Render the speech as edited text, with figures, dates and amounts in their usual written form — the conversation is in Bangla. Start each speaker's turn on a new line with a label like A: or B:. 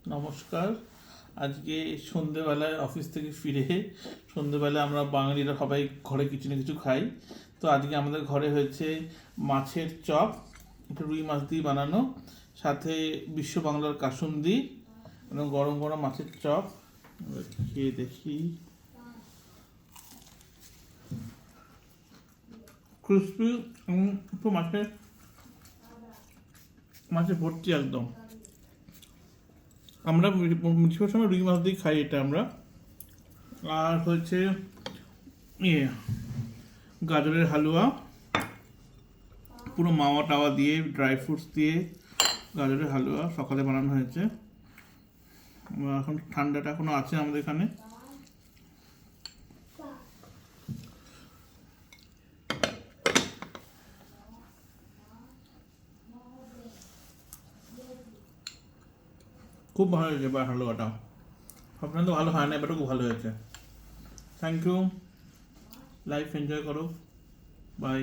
A: নমস্কার। আজকে সন্ধেবেলায় অফিস থেকে ফিরে সন্ধেবেলায় আমরা বাঙালিরা সবাই ঘরে কিছু না কিছু খাই। তো আজকে আমাদের ঘরে হয়েছে মাছের চপ, এটা রুই মাছ দিয়ে বানানো, সাথে বিশ্ব বাংলার কাসুন্দি এবং গরম গরম মাছের চপ। এবার খেয়ে দেখি। ক্রিসপি এবং একটু মাছের মাছের ভর্তি একদম। আমরা বেশিরভাগ সময় রুই মাছ দিয়ে খাই এটা আমরা। আর হচ্ছে ইয়ে গাজরের হালুয়া, পুরো মাওয়া টাওয়া দিয়ে ড্রাই ফ্রুটস দিয়ে গাজরের হালুয়া সকালে বানানো হয়েছে। এখন ঠান্ডাটা এখনো আছে আমাদের এখানে। খুব ভালো হয়েছে বা হালুয়াটা। আপনার তো ভালো হয় না, এবারও খুব ভালো হয়েছে। Thank you. লাইফ এনজয় করো। বাই।